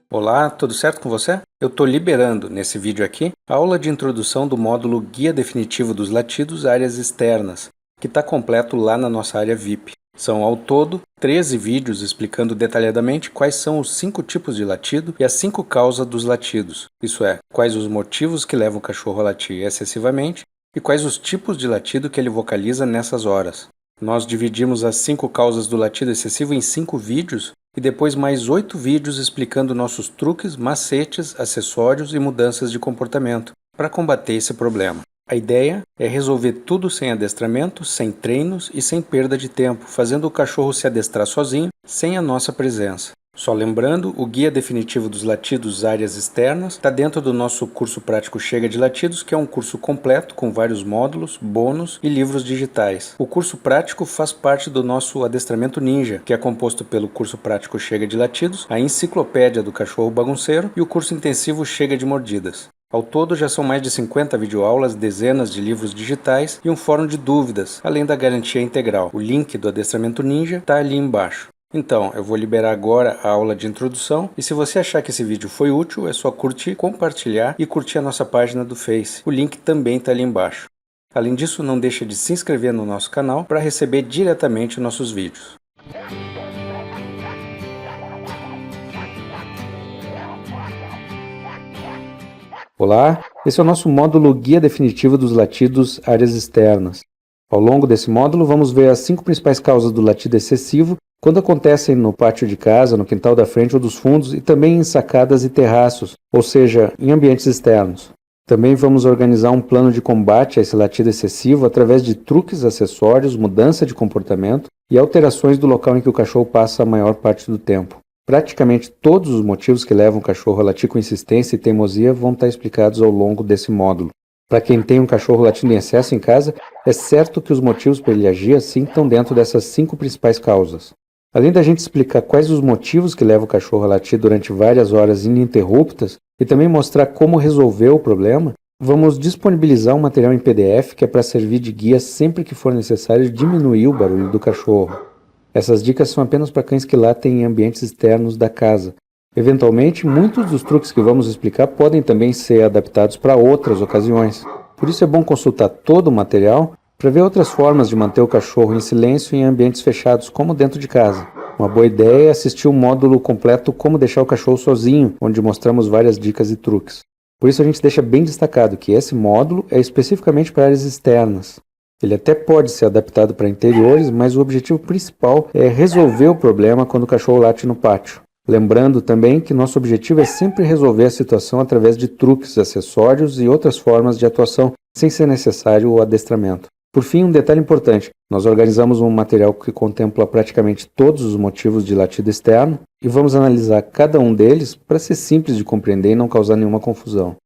Olá, tudo certo com você? Eu estou liberando, nesse vídeo aqui, a aula de introdução do módulo Guia Definitivo dos Latidos Áreas Externas, que está completo lá na nossa área VIP. São, ao todo, 13 vídeos explicando detalhadamente quais são os 5 tipos de latido e as 5 causas dos latidos, isso é, quais os motivos que levam o cachorro a latir excessivamente e quais os tipos de latido que ele vocaliza nessas horas. Nós dividimos as 5 causas do latido excessivo em 5 vídeos, e depois mais 8 vídeos explicando nossos truques, macetes, acessórios e mudanças de comportamento para combater esse problema. A ideia é resolver tudo sem adestramento, sem treinos e sem perda de tempo, fazendo o cachorro se adestrar sozinho, sem a nossa presença. Só lembrando, o Guia Definitivo dos Latidos Áreas Externas está dentro do nosso curso prático Chega de Latidos, que é um curso completo com vários módulos, bônus e livros digitais. O curso prático faz parte do nosso Adestramento Ninja, que é composto pelo curso prático Chega de Latidos, a Enciclopédia do Cachorro Bagunceiro e o curso intensivo Chega de Mordidas. Ao todo, já são mais de 50 videoaulas, dezenas de livros digitais e um fórum de dúvidas, além da garantia integral. O link do Adestramento Ninja está ali embaixo. Então, eu vou liberar agora a aula de introdução e se você achar que esse vídeo foi útil, é só curtir, compartilhar e curtir a nossa página do Face. O link também está ali embaixo. Além disso, não deixe de se inscrever no nosso canal para receber diretamente nossos vídeos. Olá, esse é o nosso módulo Guia Definitivo dos Latidos Áreas Externas. Ao longo desse módulo, vamos ver as 5 principais causas do latido excessivo quando acontecem no pátio de casa, no quintal da frente ou dos fundos e também em sacadas e terraços, ou seja, em ambientes externos. Também vamos organizar um plano de combate a esse latido excessivo através de truques, acessórios, mudança de comportamento e alterações do local em que o cachorro passa a maior parte do tempo. Praticamente todos os motivos que levam o cachorro a latir com insistência e teimosia vão estar explicados ao longo desse módulo. Para quem tem um cachorro latindo em excesso em casa, é certo que os motivos para ele agir assim estão dentro dessas 5 principais causas. Além da gente explicar quais os motivos que levam o cachorro a latir durante várias horas ininterruptas e também mostrar como resolver o problema, vamos disponibilizar um material em PDF que é para servir de guia sempre que for necessário diminuir o barulho do cachorro. Essas dicas são apenas para cães que latem em ambientes externos da casa. Eventualmente, muitos dos truques que vamos explicar podem também ser adaptados para outras ocasiões. Por isso é bom consultar todo o material para ver outras formas de manter o cachorro em silêncio em ambientes fechados, como dentro de casa. Uma boa ideia é assistir o módulo completo Como Deixar o Cachorro Sozinho, onde mostramos várias dicas e truques. Por isso a gente deixa bem destacado que esse módulo é especificamente para áreas externas. Ele até pode ser adaptado para interiores, mas o objetivo principal é resolver o problema quando o cachorro late no pátio. Lembrando também que nosso objetivo é sempre resolver a situação através de truques, acessórios e outras formas de atuação, sem ser necessário o adestramento. Por fim, um detalhe importante, nós organizamos um material que contempla praticamente todos os motivos de latido externo e vamos analisar cada um deles para ser simples de compreender e não causar nenhuma confusão.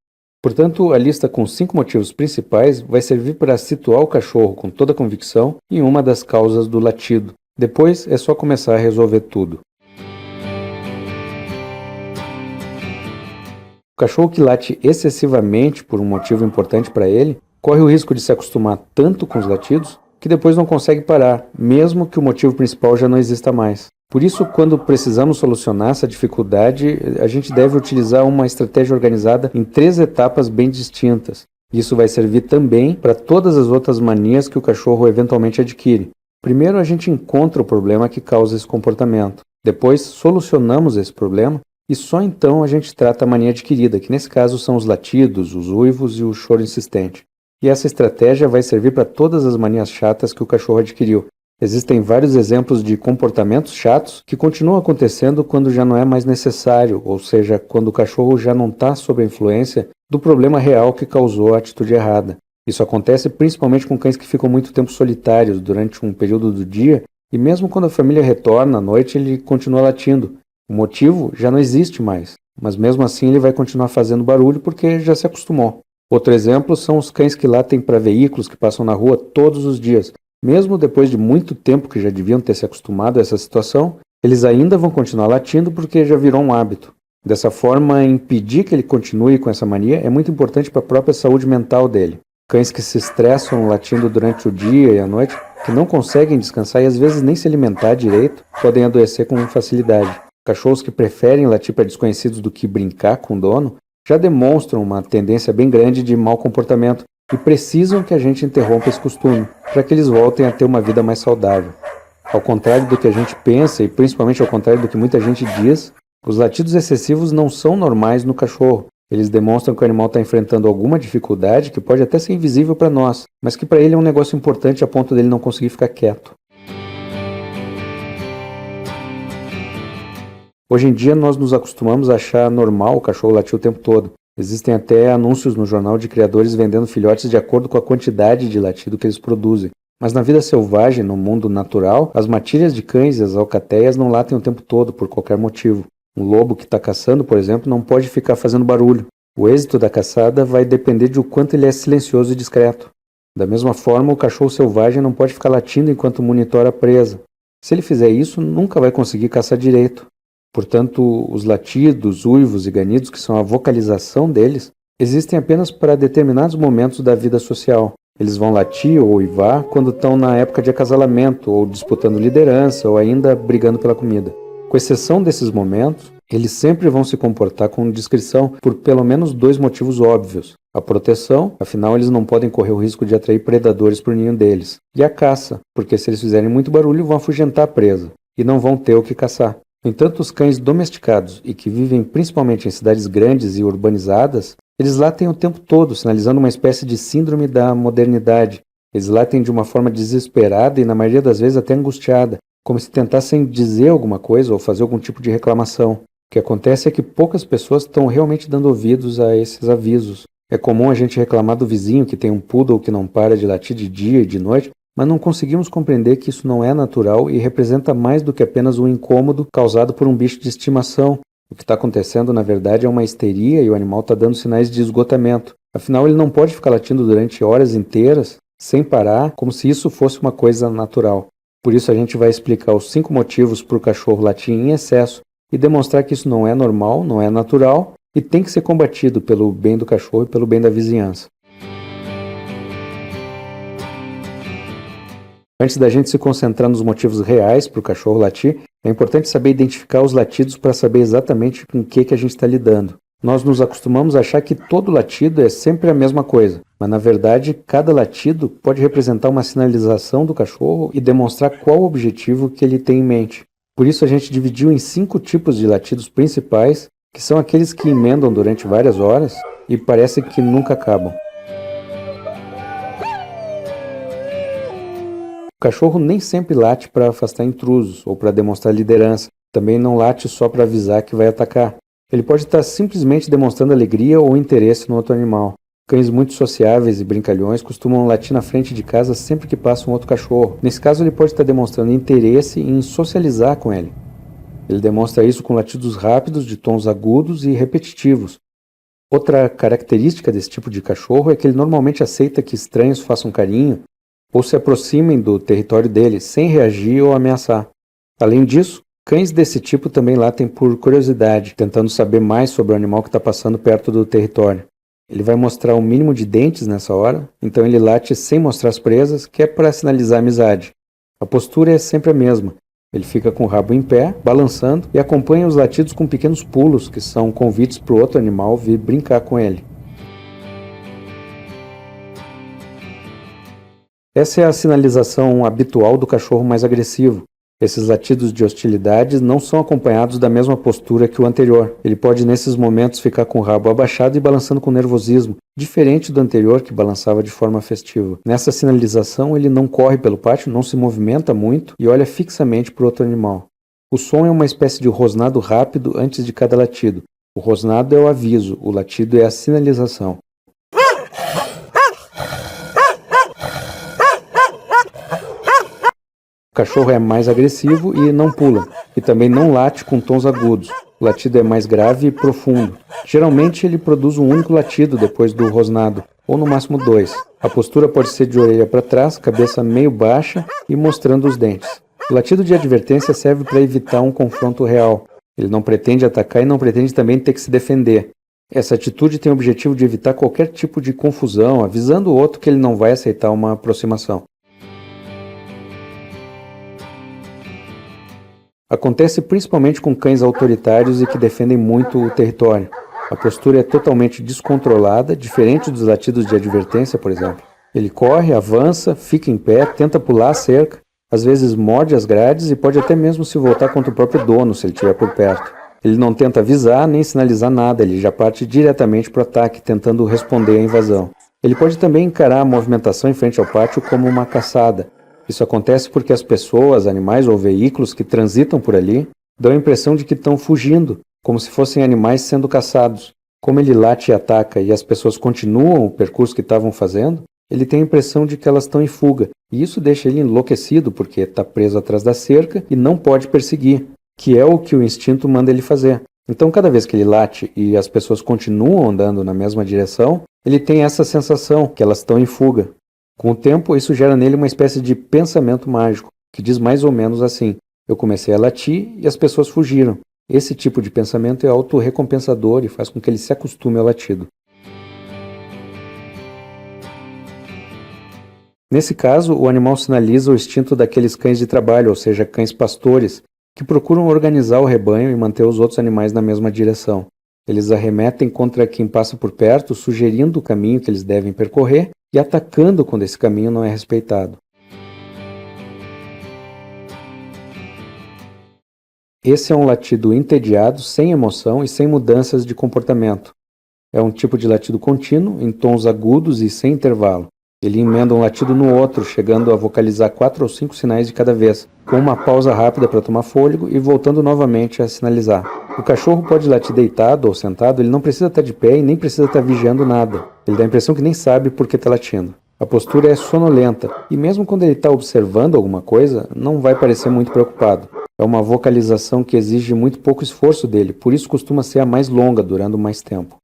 Portanto, a lista com 5 motivos principais vai servir para situar o cachorro com toda a convicção em uma das causas do latido. Depois é só começar a resolver tudo. O cachorro que late excessivamente por um motivo importante para ele corre o risco de se acostumar tanto com os latidos que depois não consegue parar, mesmo que o motivo principal já não exista mais. Por isso, quando precisamos solucionar essa dificuldade, a gente deve utilizar uma estratégia organizada em 3 etapas bem distintas. Isso vai servir também para todas as outras manias que o cachorro eventualmente adquire. Primeiro, a gente encontra o problema que causa esse comportamento. Depois, solucionamos esse problema e só então a gente trata a mania adquirida, que nesse caso são os latidos, os uivos e o choro insistente. E essa estratégia vai servir para todas as manias chatas que o cachorro adquiriu. Existem vários exemplos de comportamentos chatos que continuam acontecendo quando já não é mais necessário, ou seja, quando o cachorro já não está sob a influência do problema real que causou a atitude errada. Isso acontece principalmente com cães que ficam muito tempo solitários durante um período do dia e mesmo quando a família retorna à noite ele continua latindo. O motivo já não existe mais, mas mesmo assim ele vai continuar fazendo barulho porque já se acostumou. Outro exemplo são os cães que latem para veículos que passam na rua todos os dias. Mesmo depois de muito tempo que já deviam ter se acostumado a essa situação, eles ainda vão continuar latindo porque já virou um hábito. Dessa forma, impedir que ele continue com essa mania é muito importante para a própria saúde mental dele. Cães que se estressam latindo durante o dia e a noite, que não conseguem descansar e às vezes nem se alimentar direito, podem adoecer com facilidade. O Cachorros que preferem latir para desconhecidos do que brincar com o dono já demonstram uma tendência bem grande de mau comportamento e precisam que a gente interrompa esse costume, para que eles voltem a ter uma vida mais saudável. Ao contrário do que a gente pensa, e principalmente ao contrário do que muita gente diz, os latidos excessivos não são normais no cachorro. Eles demonstram que o animal está enfrentando alguma dificuldade que pode até ser invisível para nós, mas que para ele é um negócio importante a ponto dele não conseguir ficar quieto. Hoje em dia nós nos acostumamos a achar normal o cachorro latir o tempo todo. Existem até anúncios no jornal de criadores vendendo filhotes de acordo com a quantidade de latido que eles produzem. Mas na vida selvagem, no mundo natural, as matilhas de cães e as alcateias não latem o tempo todo por qualquer motivo. Um lobo que está caçando, por exemplo, não pode ficar fazendo barulho. O êxito da caçada vai depender de o quanto ele é silencioso e discreto. Da mesma forma, o cachorro selvagem não pode ficar latindo enquanto monitora a presa. Se ele fizer isso, nunca vai conseguir caçar direito. Portanto, os latidos, uivos e ganidos, que são a vocalização deles, existem apenas para determinados momentos da vida social. Eles vão latir ou uivar quando estão na época de acasalamento, ou disputando liderança, ou ainda brigando pela comida. Com exceção desses momentos, eles sempre vão se comportar com discrição por pelo menos 2 motivos óbvios. A proteção, afinal eles não podem correr o risco de atrair predadores para o ninho deles. E a caça, porque se eles fizerem muito barulho vão afugentar a presa, e não vão ter o que caçar. No entanto, os cães domesticados e que vivem principalmente em cidades grandes e urbanizadas, eles latem o tempo todo, sinalizando uma espécie de síndrome da modernidade. Eles latem de uma forma desesperada e, na maioria das vezes, até angustiada, como se tentassem dizer alguma coisa ou fazer algum tipo de reclamação. O que acontece é que poucas pessoas estão realmente dando ouvidos a esses avisos. É comum a gente reclamar do vizinho que tem um poodle que não para de latir de dia e de noite, mas não conseguimos compreender que isso não é natural e representa mais do que apenas um incômodo causado por um bicho de estimação. O que está acontecendo, na verdade, é uma histeria e o animal está dando sinais de esgotamento. Afinal, ele não pode ficar latindo durante horas inteiras, sem parar, como se isso fosse uma coisa natural. Por isso a gente vai explicar os 5 motivos para o cachorro latir em excesso e demonstrar que isso não é normal, não é natural e tem que ser combatido pelo bem do cachorro e pelo bem da vizinhança. Antes da gente se concentrar nos motivos reais para o cachorro latir, é importante saber identificar os latidos para saber exatamente com o que a gente está lidando. Nós nos acostumamos a achar que todo latido é sempre a mesma coisa, mas na verdade cada latido pode representar uma sinalização do cachorro e demonstrar qual o objetivo que ele tem em mente. Por isso a gente dividiu em 5 tipos de latidos principais, que são aqueles que emendam durante várias horas e parece que nunca acabam. O cachorro nem sempre late para afastar intrusos ou para demonstrar liderança. Também não late só para avisar que vai atacar. Ele pode estar simplesmente demonstrando alegria ou interesse no outro animal. Cães muito sociáveis e brincalhões costumam latir na frente de casa sempre que passa um outro cachorro. Nesse caso, ele pode estar demonstrando interesse em socializar com ele. Ele demonstra isso com latidos rápidos, de tons agudos e repetitivos. Outra característica desse tipo de cachorro é que ele normalmente aceita que estranhos façam carinho ou se aproximem do território dele, sem reagir ou ameaçar. Além disso, cães desse tipo também latem por curiosidade, tentando saber mais sobre o animal que está passando perto do território. Ele vai mostrar o mínimo de dentes nessa hora, então ele late sem mostrar as presas, que é para sinalizar amizade. A postura é sempre a mesma. Ele fica com o rabo em pé, balançando, e acompanha os latidos com pequenos pulos, que são convites para o outro animal vir brincar com ele. Essa é a sinalização habitual do cachorro mais agressivo. Esses latidos de hostilidade não são acompanhados da mesma postura que o anterior. Ele pode, nesses momentos, ficar com o rabo abaixado e balançando com nervosismo, diferente do anterior, que balançava de forma festiva. Nessa sinalização, ele não corre pelo pátio, não se movimenta muito e olha fixamente para o outro animal. O som é uma espécie de rosnado rápido antes de cada latido. O rosnado é o aviso, o latido é a sinalização. O cachorro é mais agressivo e não pula, e também não late com tons agudos. O latido é mais grave e profundo. Geralmente ele produz um único latido depois do rosnado, ou no máximo 2. A postura pode ser de orelha para trás, cabeça meio baixa e mostrando os dentes. O latido de advertência serve para evitar um confronto real. Ele não pretende atacar e não pretende também ter que se defender. Essa atitude tem o objetivo de evitar qualquer tipo de confusão, avisando o outro que ele não vai aceitar uma aproximação. Acontece principalmente com cães autoritários e que defendem muito o território. A postura é totalmente descontrolada, diferente dos latidos de advertência, por exemplo. Ele corre, avança, fica em pé, tenta pular a cerca, às vezes morde as grades e pode até mesmo se voltar contra o próprio dono se ele estiver por perto. Ele não tenta avisar nem sinalizar nada, ele já parte diretamente para o ataque, tentando responder à invasão. Ele pode também encarar a movimentação em frente ao pátio como uma caçada. Isso acontece porque as pessoas, animais ou veículos que transitam por ali dão a impressão de que estão fugindo, como se fossem animais sendo caçados. Como ele late e ataca e as pessoas continuam o percurso que estavam fazendo, ele tem a impressão de que elas estão em fuga, e isso deixa ele enlouquecido porque está preso atrás da cerca e não pode perseguir, que é o que o instinto manda ele fazer. Então, cada vez que ele late e as pessoas continuam andando na mesma direção, ele tem essa sensação que elas estão em fuga. Com o tempo, isso gera nele uma espécie de pensamento mágico, que diz mais ou menos assim: eu comecei a latir e as pessoas fugiram. Esse tipo de pensamento é autorrecompensador e faz com que ele se acostume ao latido. Nesse caso, o animal sinaliza o instinto daqueles cães de trabalho, ou seja, cães pastores, que procuram organizar o rebanho e manter os outros animais na mesma direção. Eles arremetem contra quem passa por perto, sugerindo o caminho que eles devem percorrer e atacando quando esse caminho não é respeitado. Esse é um latido entediado, sem emoção e sem mudanças de comportamento. É um tipo de latido contínuo, em tons agudos e sem intervalo. Ele emenda um latido no outro, chegando a vocalizar 4 ou 5 sinais de cada vez, com uma pausa rápida para tomar fôlego e voltando novamente a sinalizar. O cachorro pode latir deitado ou sentado, ele não precisa estar de pé e nem precisa estar vigiando nada. Ele dá a impressão que nem sabe por que está latindo. A postura é sonolenta, e mesmo quando ele está observando alguma coisa, não vai parecer muito preocupado. É uma vocalização que exige muito pouco esforço dele, por isso costuma ser a mais longa, durando mais tempo.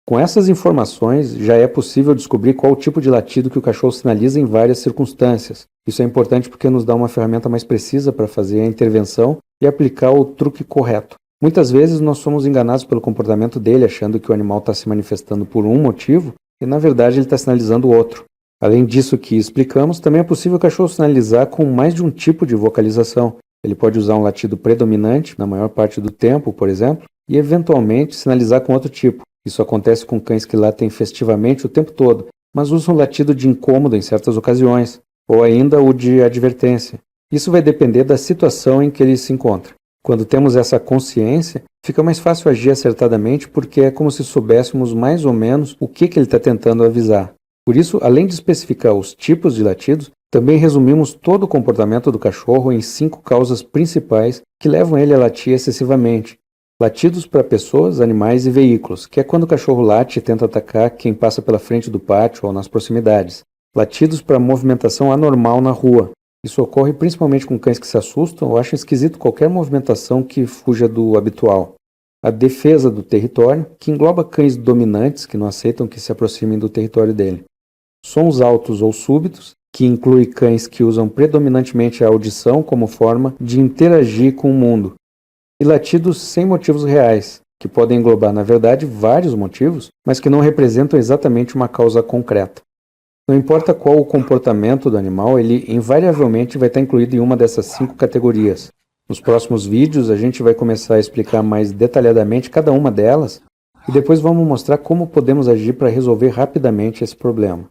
Com essas informações, já é possível descobrir qual o tipo de latido que o cachorro sinaliza em várias circunstâncias. Isso é importante porque nos dá uma ferramenta mais precisa para fazer a intervenção e aplicar o truque correto. Muitas vezes nós somos enganados pelo comportamento dele, achando que o animal está se manifestando por um motivo e, na verdade, ele está sinalizando outro. Além disso que explicamos, também é possível o cachorro sinalizar com mais de um tipo de vocalização. Ele pode usar um latido predominante, na maior parte do tempo, por exemplo, e eventualmente sinalizar com outro tipo. Isso acontece com cães que latem festivamente o tempo todo, mas usam o latido de incômodo em certas ocasiões, ou ainda o de advertência. Isso vai depender da situação em que ele se encontra. Quando temos essa consciência, fica mais fácil agir acertadamente porque é como se soubéssemos mais ou menos o que ele está tentando avisar. Por isso, além de especificar os tipos de latidos, também resumimos todo o comportamento do cachorro em 5 causas principais que levam ele a latir excessivamente. Latidos para pessoas, animais e veículos, que é quando o cachorro late e tenta atacar quem passa pela frente do pátio ou nas proximidades. Latidos para movimentação anormal na rua. Isso ocorre principalmente com cães que se assustam ou acham esquisito qualquer movimentação que fuja do habitual. A defesa do território, que engloba cães dominantes que não aceitam que se aproximem do território dele. Sons altos ou súbitos, que inclui cães que usam predominantemente a audição como forma de interagir com o mundo. E latidos sem motivos reais, que podem englobar, na verdade, vários motivos, mas que não representam exatamente uma causa concreta. Não importa qual o comportamento do animal, ele invariavelmente vai estar incluído em uma dessas 5 categorias. Nos próximos vídeos, a gente vai começar a explicar mais detalhadamente cada uma delas e depois vamos mostrar como podemos agir para resolver rapidamente esse problema.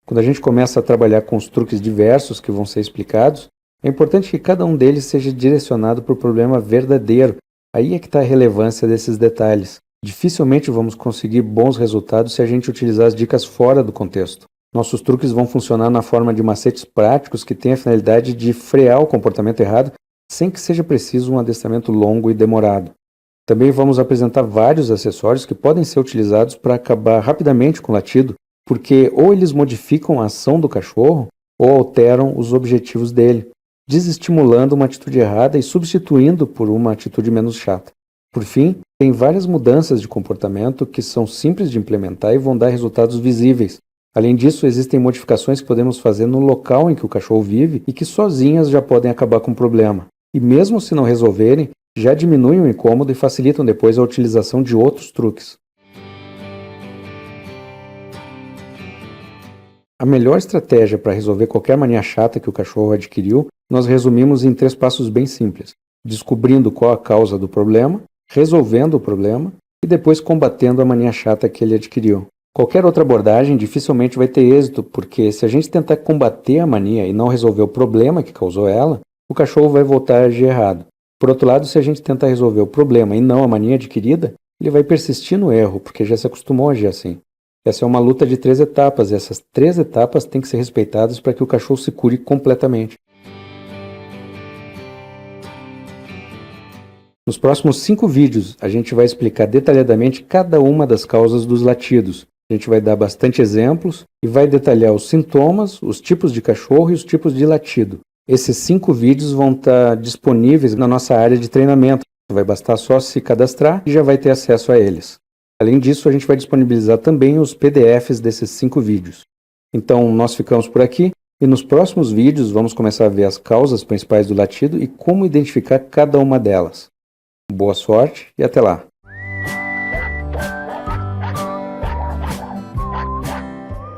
Quando a gente começa a trabalhar com os truques diversos que vão ser explicados, é importante que cada um deles seja direcionado para o problema verdadeiro. Aí é que está a relevância desses detalhes. Dificilmente vamos conseguir bons resultados se a gente utilizar as dicas fora do contexto. Nossos truques vão funcionar na forma de macetes práticos que têm a finalidade de frear o comportamento errado sem que seja preciso um adestramento longo e demorado. Também vamos apresentar vários acessórios que podem ser utilizados para acabar rapidamente com o latido, porque ou eles modificam a ação do cachorro ou alteram os objetivos dele, desestimulando uma atitude errada e substituindo por uma atitude menos chata. Por fim, tem várias mudanças de comportamento que são simples de implementar e vão dar resultados visíveis. Além disso, existem modificações que podemos fazer no local em que o cachorro vive e que sozinhas já podem acabar com o problema. E mesmo se não resolverem, já diminuem o incômodo e facilitam depois a utilização de outros truques. melhor estratégia para resolver qualquer mania chata que o cachorro adquiriu, nós resumimos em 3 passos bem simples: descobrindo qual a causa do problema, resolvendo o problema e depois combatendo a mania chata que ele adquiriu. Qualquer outra abordagem dificilmente vai ter êxito, porque se a gente tentar combater a mania e não resolver o problema que causou ela, o cachorro vai voltar a agir errado. Por outro lado, se a gente tentar resolver o problema e não a mania adquirida, ele vai persistir no erro, porque já se acostumou a agir assim. Essa é uma luta de 3 etapas, e essas 3 etapas têm que ser respeitadas para que o cachorro se cure completamente. Nos próximos 5 vídeos, a gente vai explicar detalhadamente cada uma das causas dos latidos. A gente vai dar bastante exemplos e vai detalhar os sintomas, os tipos de cachorro e os tipos de latido. Esses 5 vídeos vão estar disponíveis na nossa área de treinamento. Vai bastar só se cadastrar e já vai ter acesso a eles. Além disso, a gente vai disponibilizar também os PDFs desses 5 vídeos. Então, nós ficamos por aqui e nos próximos vídeos vamos começar a ver as causas principais do latido e como identificar cada uma delas. Boa sorte e até lá!